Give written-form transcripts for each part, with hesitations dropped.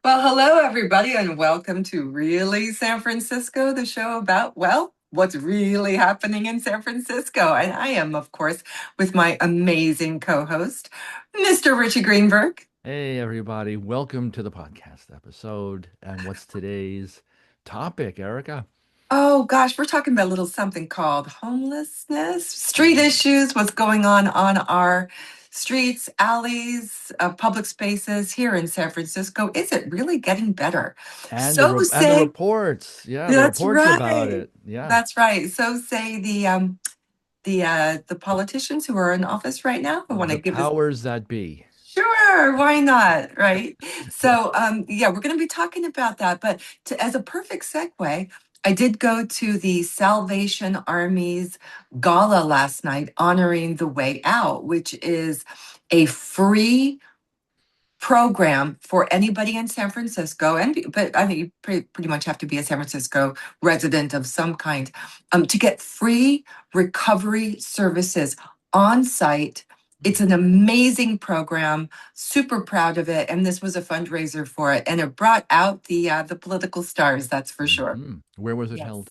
Well, hello, everybody, and welcome to Really San Francisco, the show about, well, what's really happening in San Francisco. And I am, of course, with my amazing co host, Mr. Richie Greenberg. Hey, everybody. Welcome to the podcast episode. And what's today's topic, Erica? Oh, gosh, we're talking about a little something called homelessness, street Mm. issues, what's going on our streets, alleys, public spaces here in San Francisco. Is it really getting better? And So the say, reports. Yeah, the that's reports about right. it. Yeah. That's right. So say the politicians who are in office right now. I want to The give this. powers that be. Sure, why not? Right. So yeah, we're going to be talking about that. But as a perfect segue, I did go to the Salvation Army's gala last night honoring the Way Out, which is a free program for anybody in San Francisco, but I think you pretty much have to be a San Francisco resident of some kind to get free recovery services on site. It's an amazing program. Super proud of it, and this was a fundraiser for it, and it brought out the political stars. That's for sure. Where was it Yes, held?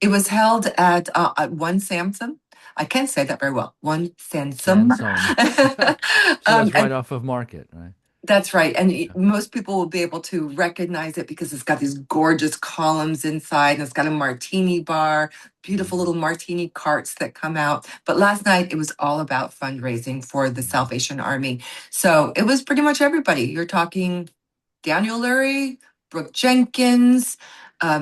it was held at One Sansom. I can't say that very well. One Sansom. Sansome. So that's And right off of Market, right? that's right. And Yeah. most people will be able to recognize it because it's got these gorgeous columns inside and it's got a martini bar, beautiful Mhm. little martini carts that come out. But last night it was all about fundraising for the Mhm. Salvation Army. So it was pretty much everybody. You're talking Daniel Lurie, Brooke Jenkins,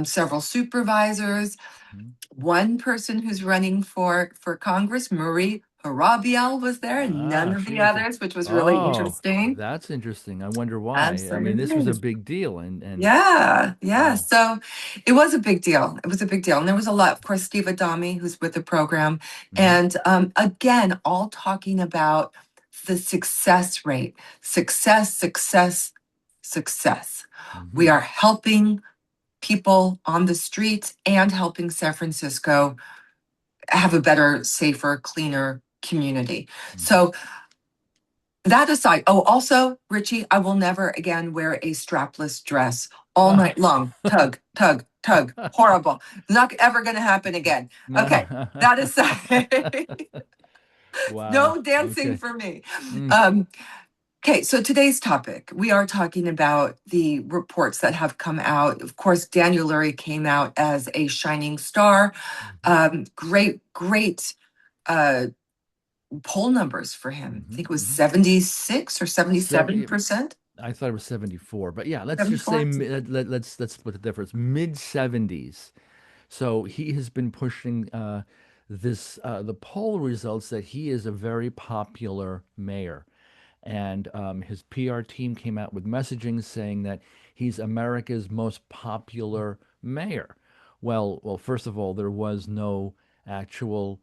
several supervisors, Mhm. one person who's running for Congress, Marie Harabial, was there, and none Ah, of the she is. others, which was really Oh, interesting. that's interesting. I wonder why. I mean, this was Absolutely. a big deal, and Yeah, yeah. wow. So it was a big deal. It was a big deal. And there was a lot, of course, Steve Adami, who's with the program. Hmm. And again, all talking about the success rate. Success, success, success. We Hmm. are helping people on the streets and helping San Francisco have a better, safer, cleaner community. Hmm. So that aside, oh, also, Richie, I will never again wear a strapless dress all Ah. night long. Tug, tug, tug. Horrible. Not ever going to happen again. Okay, No. that aside, Wow. no dancing Okay. for me. Mm. Um, okay, so today's topic, we are talking about the reports that have come out. Of course, Daniel Lurie came out as a shining star. Mhm. Great, great uh, poll numbers for him. I Mhm. think it was Mhm. 76 or Seven, 77%. I thought it was 74, but yeah, let's just say 74? let's split the difference. Mid 70s. So he has been pushing this the poll results that he is a very popular mayor. And his PR team came out with messaging saying that he's America's most popular mayor. Well, first of all, there was no actual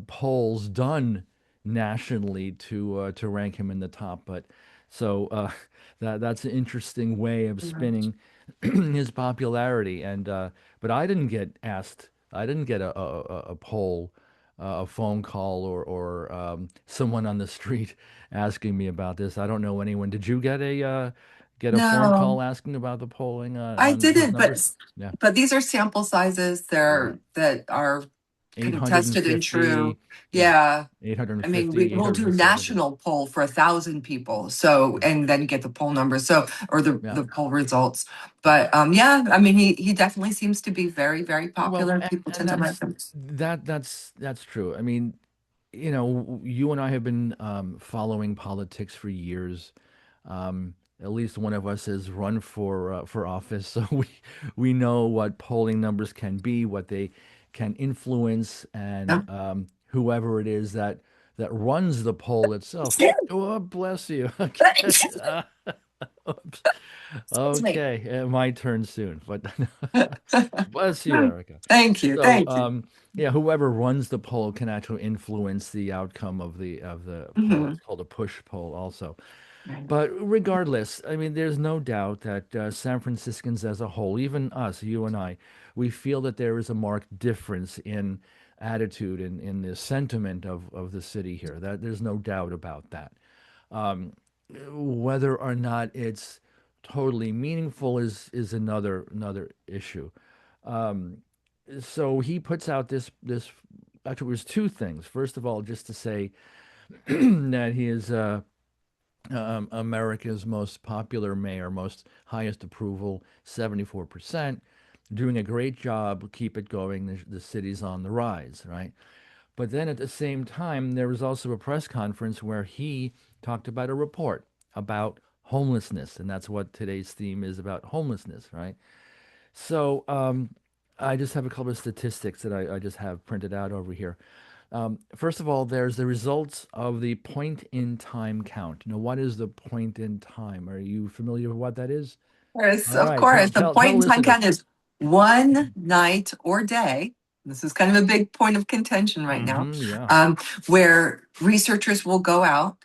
polls done nationally to rank him in the top, but so that's an interesting way of spinning his popularity. And but I didn't get asked. I didn't get a poll, a phone call, or someone on the street asking me about this. I don't know anyone. Did you get a phone No, call asking about the polling I on his didn't, numbers? Yeah, but these are sample sizes right. there that are contested and true. 850. Yeah, Yeah. I mean, 850, we'll do 870. national poll for 1,000 people. So, and then get the poll numbers. So, or Yeah. the poll results. But yeah, I mean, he definitely seems to be very, very Well, popular. and, People and tend to like him. that's true. I mean, you and I have been following politics for years. At least one of us has run for office, so we know what polling numbers can be, what they can influence, and Yeah. whoever it is that runs the poll itself. Oh, bless you. Excuse Oops. me. Okay, my turn soon, but bless you, Erica. Thank you. So, Thank you. yeah, whoever runs the poll can actually influence the outcome of the poll. Mhm. It's called a push poll, also. But regardless, I mean, there's no doubt that San Franciscans as a whole, even us, you and I, we feel that there is a marked difference in attitude and in the sentiment of the city here. That there's no doubt about that. Um, Whether or not it's totally meaningful is another issue. Um, so he puts out this actually it was two things. First of all, just to say that he is America's most popular mayor, most highest approval, 74%, doing a great job. Keep it going. The city's on the rise, right? But then at the same time, there was also a press conference where he talked about a report about homelessness, and that's what today's theme is about homelessness, right? So I just have a couple of statistics that I just have printed out over here. First of all, there's the results of the point in time count. Now, what is the point in time? Are you familiar with what that is? Course, All of right, tell course. The tell point tell in time listeners. count is one night or day. This is kind of a big point of contention right now, Yeah. where researchers will go out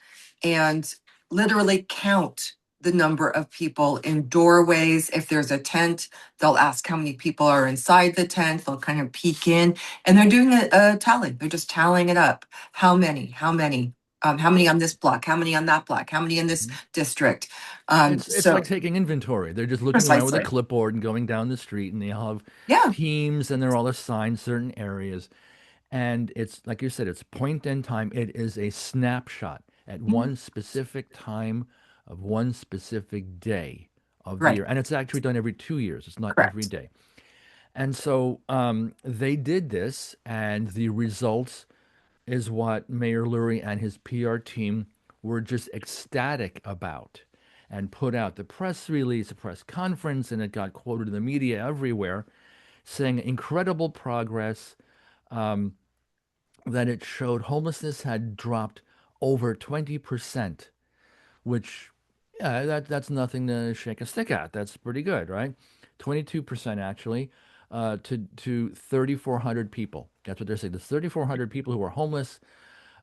and literally count the number of people in doorways. If there's a tent, they'll ask how many people are inside the tent. They'll kind of peek in, and they're doing a tally. They're just tallying it up. How many? How many? How many on this block? How many on that block? How many in this Mhm. district? It's like So taking inventory. They're just looking around with a precisely. clipboard and going down the street, and they all have Yeah. teams, and they're all assigned certain areas. And it's like you said, it's point in time. It is a snapshot at Mhm. one specific time of one specific day of the Right. year, and it's actually done every 2 years. It's not every Correct. day. And so they did this, and the results is what Mayor Lurie and his PR team were just ecstatic about and put out the press release, a press conference, and it got quoted in the media everywhere saying incredible progress, that it showed homelessness had dropped over 20%, which, yeah, that's nothing to shake a stick at. That's pretty good, right? 22% actually, to 3,400 people. That's what they're saying. There's 3,400 people who are homeless.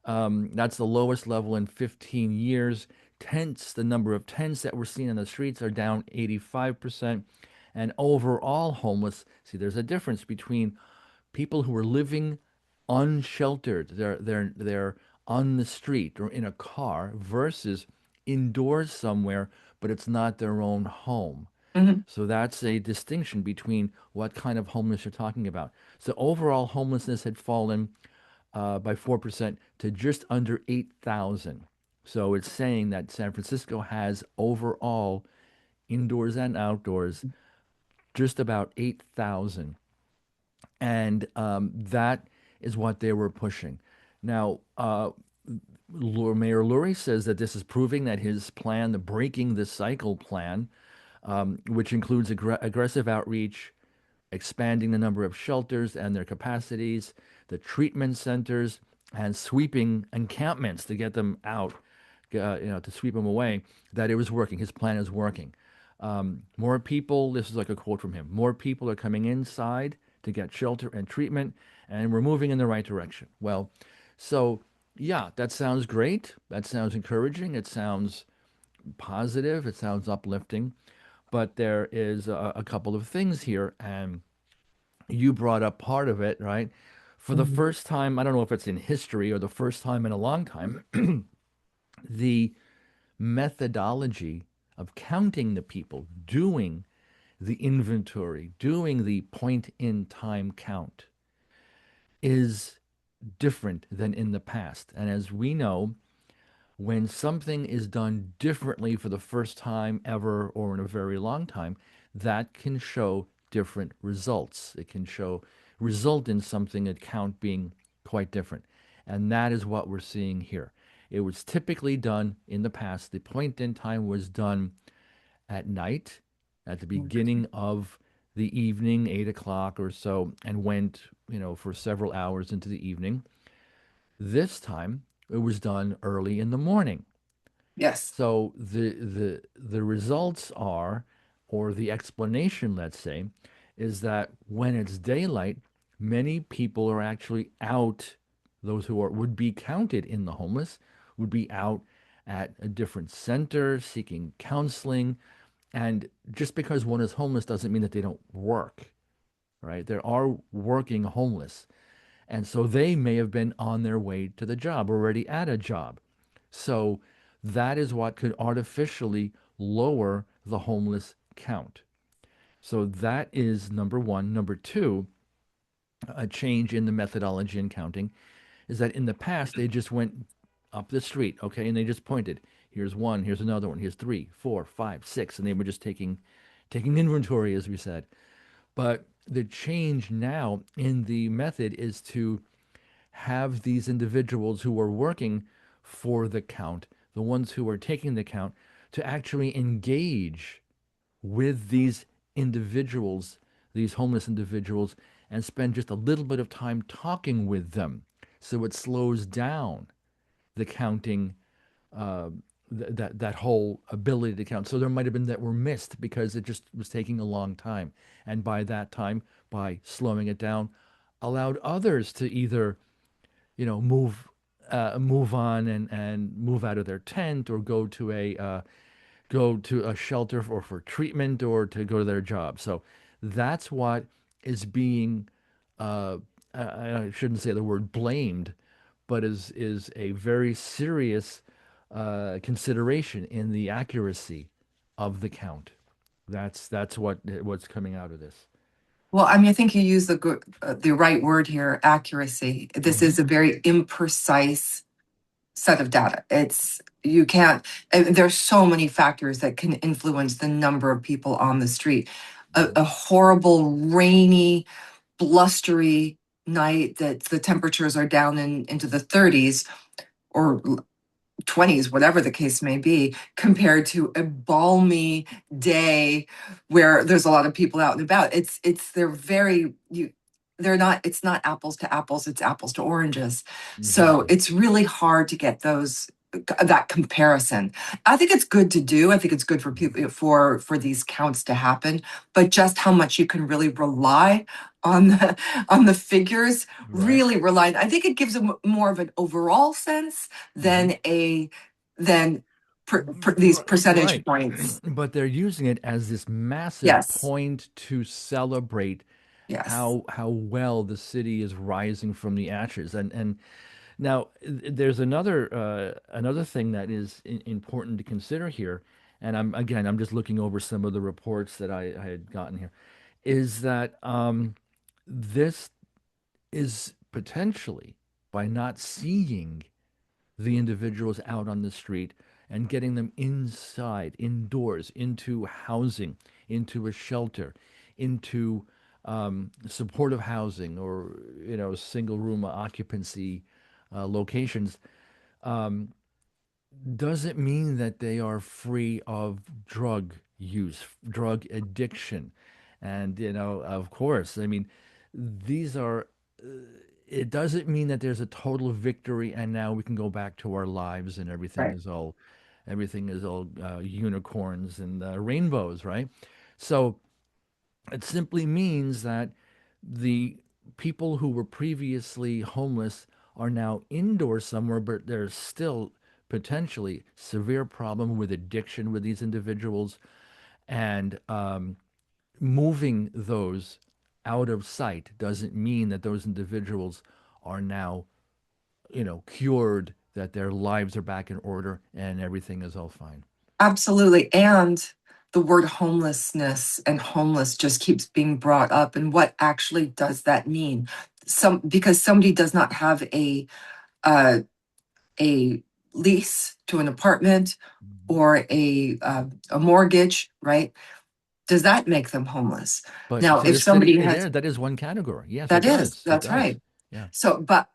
That's the lowest level in 15 years. Tents, the number of tents that we're seeing in the streets are down 85%. And overall homeless, see, there's a difference between people who are living unsheltered. They're on the street or in a car versus indoors somewhere, but it's not their own home. Mhm. So that's a distinction between what kind of homeless you're talking about. So overall homelessness had fallen by 4% to just under 8,000. So it's saying that San Francisco has overall, indoors and outdoors, just about 8,000. And that is what they were pushing. Now, Mayor Lurie says that this is proving that his plan, the Breaking the Cycle plan, which includes aggressive outreach, expanding the number of shelters and their capacities, the treatment centers, and sweeping encampments to get them out, to sweep them away, that it was working. His plan is working. More people, this is like a quote from him, more people are coming inside to get shelter and treatment, and we're moving in the right direction. Well, so yeah, that sounds great. That sounds encouraging. It sounds positive. It sounds uplifting. But there is a couple of things here, and you brought up part of it, right? For the Mhm. first time, I don't know if it's in history or the first time in a long time, the methodology of counting the people, doing the inventory, doing the point in time count is different than in the past. And as we know, when something is done differently for the first time ever or in a very long time, that can show different results. It can result in something at count being quite different. And that is what we're seeing here. It was typically done in the past. The point in time was done at night, at the beginning of the evening, 8 o'clock or so, and went, for several hours into the evening. This time, it was done early in the morning. Yes. So the results are, or the explanation, let's say, is that when it's daylight, many people are actually out. Those who would be counted in the homeless would be out at a different center seeking counseling. And just because one is homeless doesn't mean that they don't work, right? There are working homeless. And so they may have been on their way to the job, already at a job. So that is what could artificially lower the homeless count. So that is number one. Number two, a change in the methodology in counting is that in the past they just went up the street, okay, and they just pointed. Here's one, here's another one, here's three, four, five, six, and they were just taking inventory, as we said. But the change now in the method is to have these individuals who are working for the count, the ones who are taking the count, to actually engage with these individuals, these homeless individuals, and spend just a little bit of time talking with them. So it slows down the counting, uh, that whole ability to count. So there might have been that were missed because it just was taking a long time. And by that time, by slowing it down, allowed others to either, move on and move out of their tent or go to a shelter for treatment or to go to their job. So that's what is being, I shouldn't say the word blamed, but is a very serious consideration in the accuracy of the count. That's what's coming out of this. Well, I mean, I think you use the right word here, accuracy. This Hmm. is a very imprecise set of data. It's you can't. There's so many factors that can influence the number of people on the street. A horrible, rainy, blustery night that the temperatures are down into the 30s or 20s, whatever the case may be, compared to a balmy day where there's a lot of people out and about. They're very, they're not, it's not apples to apples, it's apples to oranges. So Exactly. it's really hard to get that comparison. I think it's good to do. I think it's good for Mhm. people for these counts to happen, but just how much you can really rely on the figures, Right. really rely. I think it gives more of an overall sense Hmm. than than these percentage Right. points. But they're using it as this massive Yes, point to celebrate yes, how well the city is rising from the ashes. And now there's another thing that is important to consider here. And I'm just looking over some of the reports that I had gotten here, is that this is potentially, by not seeing the individuals out on the street and getting them inside, indoors, into housing, into a shelter, into supportive housing or single room occupancy locations, doesn't mean that they are free of drug use, drug addiction. And, of course, I mean, these are, it doesn't mean that there's a total victory and now we can go back to our lives and right. everything is all unicorns and rainbows, right? So it simply means that the people who were previously homeless are now indoors somewhere, but there's still potentially severe problem with addiction with these individuals, and moving those out of sight doesn't mean that those individuals are now, cured, that their lives are back in order and everything is all fine. Absolutely. And the word homelessness and homeless just keeps being brought up. And what actually does that mean? Because somebody does not have uh, a lease to an apartment Mhm. or a mortgage, right? Does that make them homeless? But Now, for if the city, somebody has that is one category. Yes, it does. It That's does. right. Yeah. So, but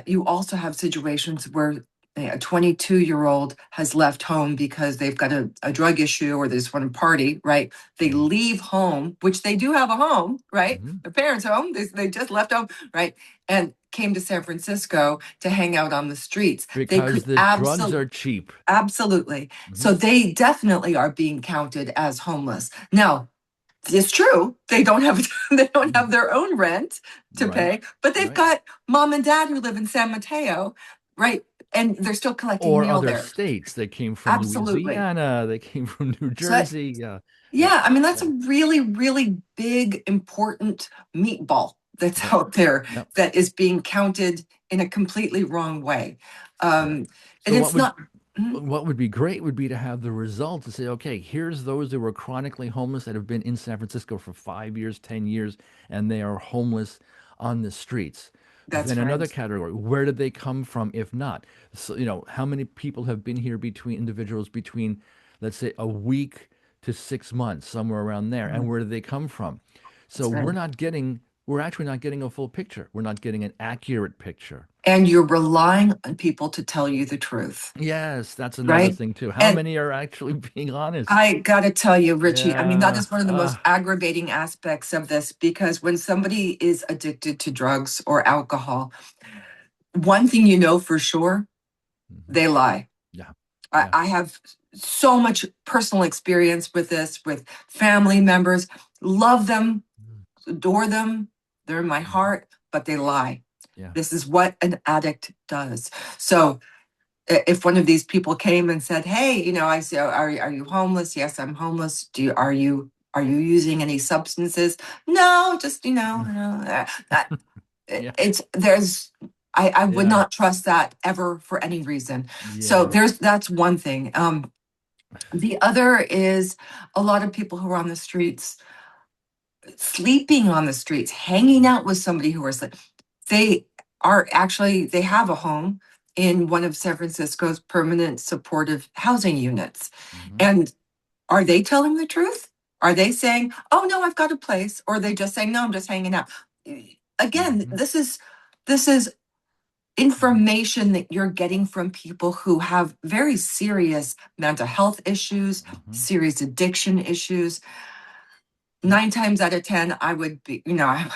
you also have situations where a 22-year-old has left home because they've got a drug issue or they just want to party, right? They Mhm. leave home, which they do have a home, right? Mhm. Their parents' home. They just left home, right? And came to San Francisco to hang out on the streets. They Because could the drugs are cheap. absolutely. Mhm. So they definitely are being counted as homeless. Now, it's true. They don't have they don't have Mhm. their own rent to Right. pay, but they've Right. got mom and dad who live in San Mateo, right? And they're still collecting Or mail other there. states. They came from Absolutely. Louisiana. They came from New So Jersey. Yeah. Yeah. yeah, I mean that's Yeah. a really, really big, important meatball that's Yep. out there Yep. that is being counted in a completely wrong way. Yeah. Um, and So what it's would not. Mhm. what would be great would be to have the results to say, okay, here's those that were chronically homeless that have been in San Francisco for 5 years, 10 years, and they are homeless on the streets. Then That's another right. category, where did they come from if not? So, how many people have been here between individuals between, let's say, a week to 6 months, somewhere around there, and Mhm. where did they come from? So That's right. we're actually not getting a full picture. We're not getting an accurate picture. And you're relying on people to tell you the truth, Yes, that's another right? thing too. How And many are actually being honest? I got to tell you, Richie, I mean, that Yeah. is one of the most aggravating aspects of this because when somebody is addicted to drugs or alcohol, one thing you know for sure, Mhm. they lie. Yeah. I, Yeah. I have so much personal experience with this, with family members, love them, adore them, they're in my Mhm. heart, but they lie. Yeah. This is what an addict does. So if one of these people came and said, "Hey, I say, are you homeless? Yes, I'm homeless. Are you using any substances? No, just Yeah. it's there's I would Yeah. not trust that ever for any reason. So Yeah. that's one thing. The other is a lot of people who are on the streets, sleeping on the streets, hanging out with somebody who are sleeping. They they have a home in one of San Francisco's permanent supportive housing units. Hmm. And are they telling the truth? Are they saying, "Oh no, I've got a place," or are they just saying, "No, I'm just hanging out"? Again, Hmm. this is Hmm. information that you're getting from people who have very serious mental health issues, Hmm. serious addiction issues. Yeah. 9 times out of 10, I would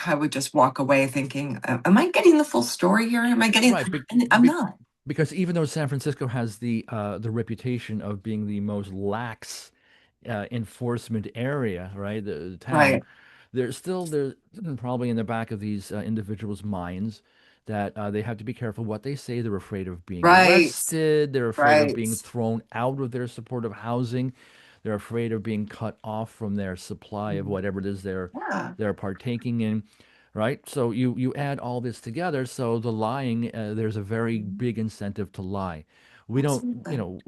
I would just walk away thinking, am I getting the full story here? Am I getting, Right. and I'm not. Because even though San Francisco has the reputation of being the most lax enforcement area, right, the town, Right, there's probably in the back of these individuals' minds that they have to be careful what they say. They're afraid of being right, arrested. They're afraid of right. being thrown out of their supportive housing. They're afraid of being cut off from their supply of Mhm. whatever it is Yeah, they're partaking in, right? So you add all this together. So the lying, there's a very mhm. big incentive to lie. We don't, Absolutely.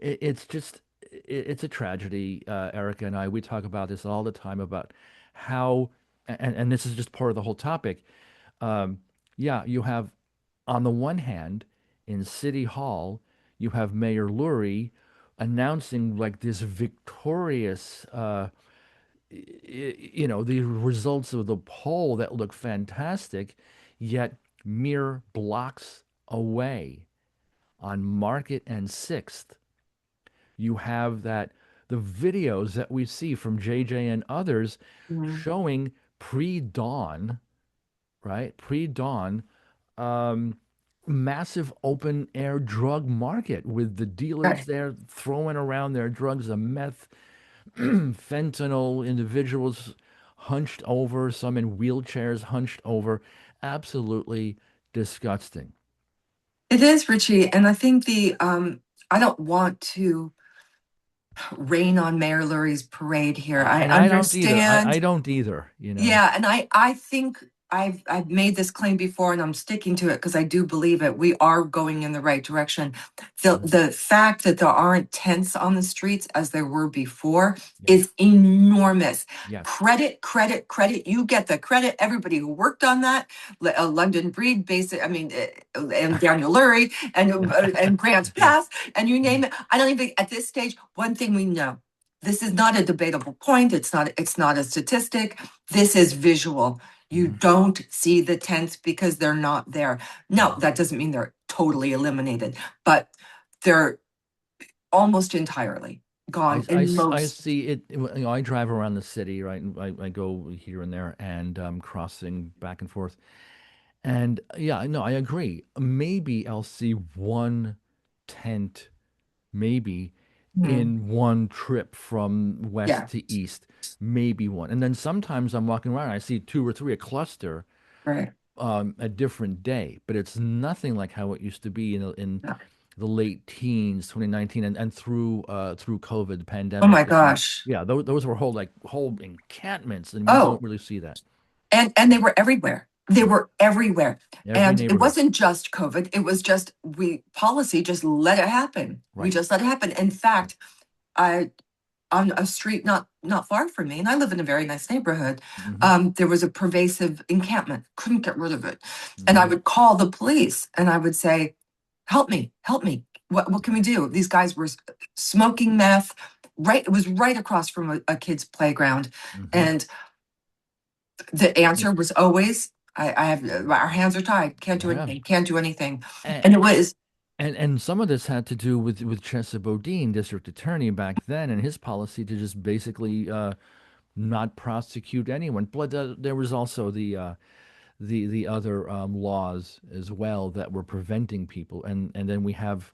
it's just it's a tragedy. Erica and I, we talk about this all the time about how, and this is just part of the whole topic. Um, yeah, you have on the one hand in City Hall, you have Mayor Lurie announcing like this victorious, the results of the poll that look fantastic, yet mere blocks away on Market and Sixth you have that the videos that we see from JJ and others Mhm. showing pre-dawn, right? Pre-dawn, um, massive open air drug market with the dealers Right. there throwing around their drugs, the meth, fentanyl, individuals hunched over, some in wheelchairs hunched over. Absolutely disgusting. It is, Richie, and I think I don't want to rain on Mayor Lurie's parade here. I And I don't either. I understand. don't either. Yeah, and I think I've made this claim before and I'm sticking to it because I do believe it. We are going in the right direction. The Mhm. the fact that there aren't tents on the streets as there were before Yeah. is enormous. Yes. Credit, credit, credit. You get the credit. Everybody who worked on that, London Breed, basic. I mean, and Daniel Lurie and Grants Yeah. Pass, and you Mhm. name it. I don't even at this stage. One thing we know this is not a debatable point. It's not a statistic. This is visual. You Mhm. don't see the tents because they're not there. No, Mhm. that doesn't mean they're totally eliminated, but they're almost entirely gone in I most. see it. I drive around the city, right? And I go here and there and crossing back and forth. And yeah, no, I agree. Maybe I'll see one tent, maybe Hmm, in one trip from west yeah, to east, maybe one. And then sometimes I'm walking around, and I see two or three, a cluster, right. a different day, but it's nothing like how it used to be in Yeah. the late teens, 2019, and through COVID, the Oh pandemic. my gosh. Those were whole encampments, and we don't Oh, really see that. and they were everywhere. They were everywhere. Every And it neighborhood. wasn't just COVID. It was just policy just let it happen. We Right. just let it happen. In fact, I on a street not far from me, and I live in a very nice neighborhood, Hmm. there was a pervasive encampment. Couldn't get rid of it. And I Hmm. would call the police and I would say, help me, help me. What can we do? These guys were smoking meth. Right, it was right across from a kid's playground. Hmm. And the answer was always, I have our hands are tied, can't do Yeah. anything, can't do anything. And, And it was and some of this had to do with Chesa Bodine, district attorney back then, and his policy to just basically not prosecute anyone. But there was also the other laws as well that were preventing people, and then we have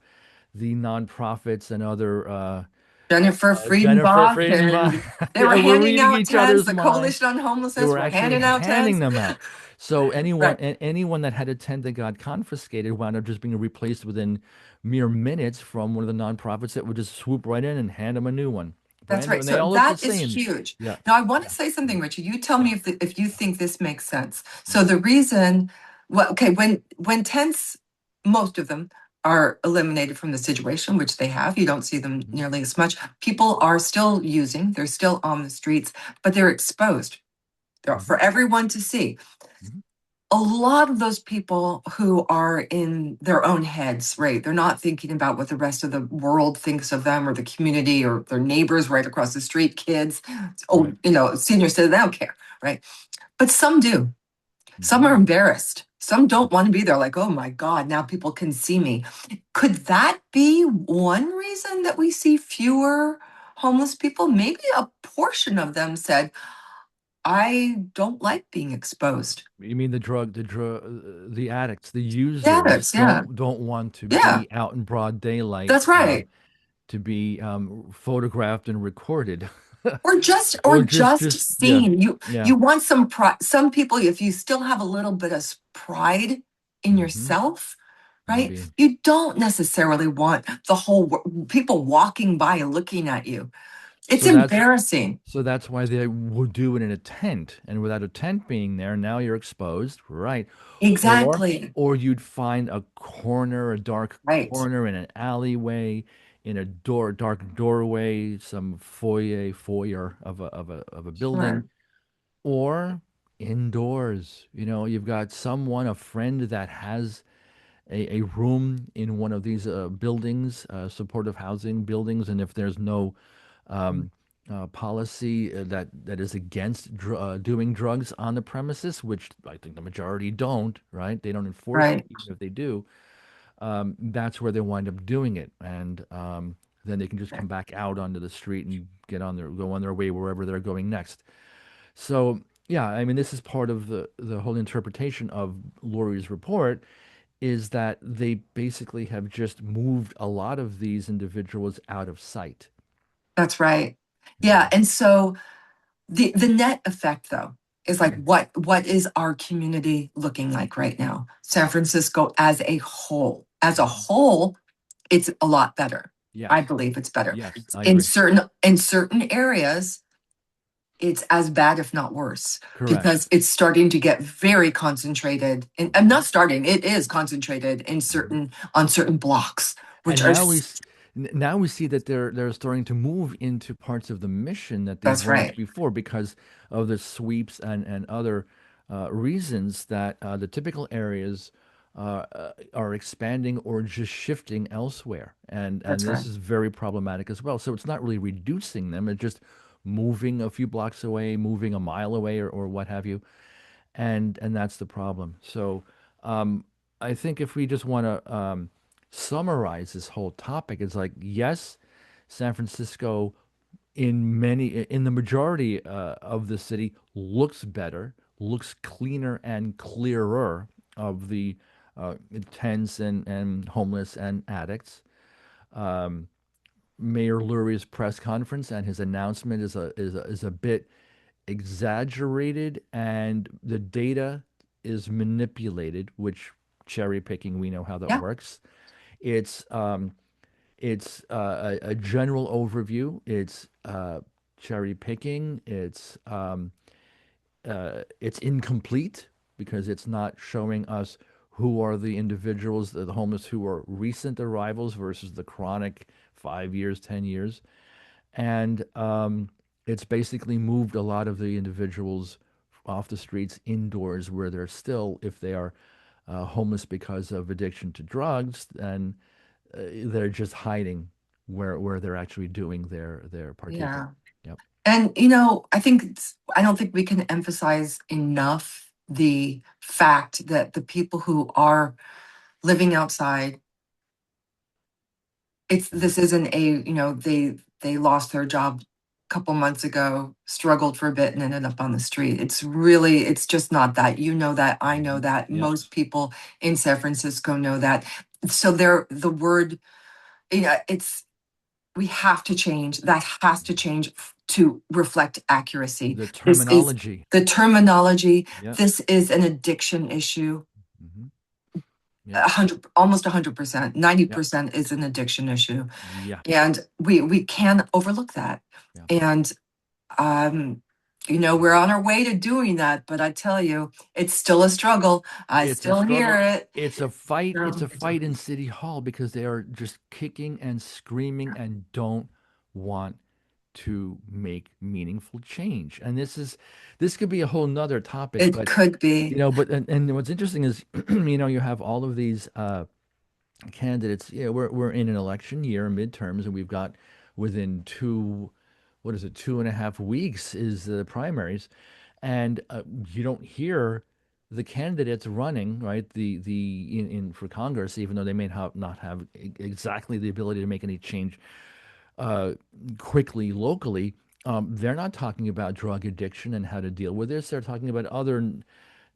the nonprofits and other Jennifer Jennifer Friedenbach, Friedenbach. and they were Yeah, we're handing reading out each tents. other's The minds. Coalition on They Homelessness were were actually handing out handing tents. them out. So Right. anyone that had a tent that got confiscated wound up just being replaced within mere minutes from one of the nonprofits that would just swoop right in and hand them a new one, That's brand new, right. and they So all look the that is same. huge. Yeah, Now, I want yeah, to say something, yeah, Richard. You tell yeah, me if you think this makes sense. yeah. So the reason, well, okay, when tents, most of them are eliminated from the situation, which they have. You don't see them Hmm. nearly as much. People are still using. They're still on the streets, but they're exposed. They're Hmm. for everyone to see. Hmm. A lot of those people who are in their own heads, right? They're not thinking about what the rest of the world thinks of them or the community or their neighbors right across the street, kids, oh, Right. senior citizens, they don't care, right? But some do. Some are Hmm. embarrassed. Some don't want to be there, like, oh my God, now people can see me. Could that be one reason that we see fewer homeless people? Maybe a portion of them said, I don't like being exposed. You mean the addicts, the users Yes, yeah, don't want to yeah. be out in broad daylight, That's right. to be photographed and recorded, Or or just just yeah, seen. yeah, You want some pride. Some people, if you still have a little bit of pride in hmm, yourself, right? maybe. You don't necessarily want the whole people walking by and looking at you. It's So that's embarrassing. so that's why they would do it in a tent, and without a tent being there, now you're exposed, right? Or Exactly. or you'd find a corner, a dark Right. corner in an alleyway, in a dark doorway, some foyer of a building, Sure. or indoors. You've got a friend that has a room in one of these buildings, supportive housing buildings, and if there's no um, policy that is against doing drugs on the premises, which I think the majority don't, right? They don't enforce it, Right. even if they do. That's where they wind up doing it, and then they can just come back out onto the street and go on their way wherever they're going next. So yeah, I mean, this is part of the whole interpretation of Lurie's report is that they basically have just moved a lot of these individuals out of sight. That's right. Yeah. Mhm. And so the net effect though is like Yeah. what is our community looking like right now? San Francisco as a whole. As a Mhm. whole, it's a lot better. I Yes. believe it's better. Yes, I In agree. certain areas, it's as bad, if not worse, Correct. because it's starting to get very concentrated. And I'm Mhm. not starting, it is concentrated in Mhm. certain blocks, which And are now we see that they're starting to move into parts of the mission that they that's weren't right. before because of the sweeps and other reasons that the typical areas are expanding or just shifting elsewhere, and That's this right. is very problematic as well. So it's not really reducing them; it's just moving a few blocks away, moving a mile away, or what have you, and that's the problem. So I think if we just want to summarize this whole topic, it's like yes, San Francisco in the majority of the city looks better, looks cleaner and clearer of the tents and homeless and addicts. Mayor Lurie's press conference and his announcement is a bit exaggerated, and the data is manipulated, which cherry picking, we know how that Yeah. works. It's um, it's a general overview. It's cherry picking. It's incomplete. because it's not showing us who are the individuals, the homeless who are recent arrivals versus the chronic 5 years, 10 years. And it's basically moved a lot of the individuals off the streets indoors where they're still, if they are homeless because of addiction to drugs, then they're just hiding where they're actually doing their partaking. Yeah. Yep. And, I think I don't think we can emphasize enough the fact that the people who are living outside, Mhm. this isn't they lost their job a couple months ago, struggled for a bit and ended up on the street. It's just not that. You know that, I know Mhm. that, Yep. most people in San Francisco know that. So the word, it's we have to change. That has to change to reflect accuracy. The This is terminology. the terminology. Yep. This is an addiction issue. Hmm. Yep. 100, almost 100%, ninety Yep. percent is an addiction issue, Yeah. and we can overlook that. Yeah. And um, we're on our way to doing that. But I tell you, it's still a struggle. I It's a still hear struggle. it. It's a fight. It's Um, a fight in City Hall because they are just kicking and screaming and don't want to make meaningful change. And this could be a whole nother topic, It but could be and what's interesting is you have all of these candidates. Yeah, we're in an election year, midterms, and we've got within what is it, 2.5 weeks is the primaries, and you don't hear the candidates running, right? In for Congress, even though they may not have exactly the ability to make any change uh, quickly locally. They're not talking about drug addiction and how to deal with this. They're talking about other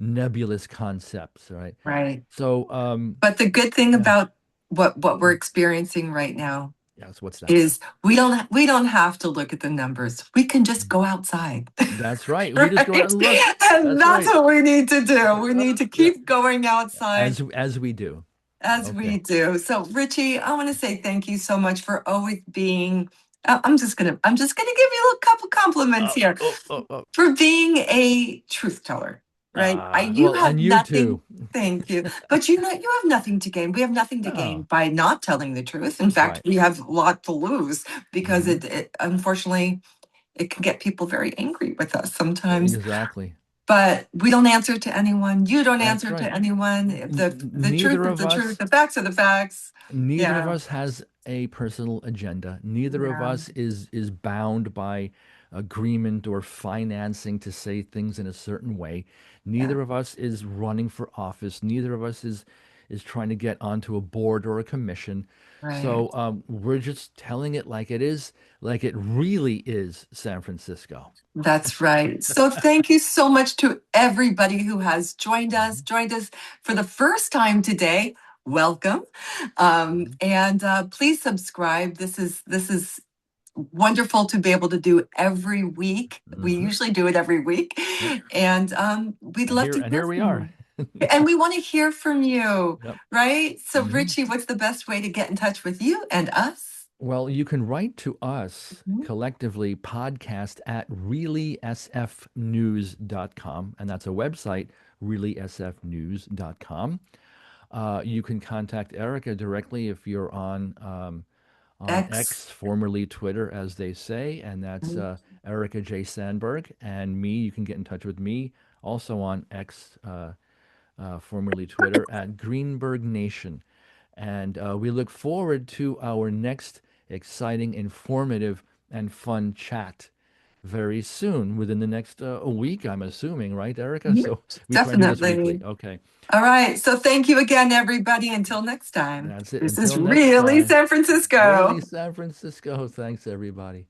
nebulous concepts, right? right. So, But the good thing yeah, about what we're experiencing right now yes. What's that? is we don't have to look at the numbers. We can just go outside. That's right. We just go out Right? and look. And That's that's right. what we need to do. We need to Yeah. keep going outside As we do. as we Okay. do. So Richie, I want to say thank you so much for always being I'm just gonna give you a couple compliments Oh, here oh, oh, oh. for being a truth teller, right? You Well, have and you nothing, too. thank you, but you have nothing to gain. We have nothing to gain Oh, by not telling the truth. In that's fact, right. we have a lot to lose because Hmm. it unfortunately it can get people very angry with us sometimes. Exactly. But we don't answer to anyone. You don't That's answer right. to anyone. The truth Neither is of the truth. us The facts are the facts. neither of Yeah, us has a personal agenda. Neither of yeah, us is bound by agreement or financing to say things in a certain way. yeah. Neither of us is running for office. Neither of us is trying to get onto a board or a commission. Right. So we're just telling it like it is, like it really is San Francisco. That's right. So thank you so much to everybody who has Mhm, joined us for the first time today. Welcome. mhm, And please subscribe. This is wonderful to be able to do every week. We mhm. usually do it every week. Yep. And we'd And love here to and hear here we from are. you. And we want to hear from you, Yep. right? So Hmm. Richie, what's the best way to get in touch with you and us? Well, you can write to us Mhm. collectively, podcast at reallysfnews.com, and that's a website, reallysfnews.com. You can contact Erica directly if you're on X. X, formerly Twitter, as they say, and that's Erica J. Sandberg. And me, you can get in touch with me also on X, formerly Twitter, at Greenberg Nation. And we look forward to our next exciting, informative, and fun chat very soon, within the next a week, I'm assuming, right, Erica? Yeah, So we try and do this weekly. definitely. Okay. All right. So thank you again, everybody. Until next time. That's it. This is Until next really time, San Francisco. really San Francisco. Thanks, everybody.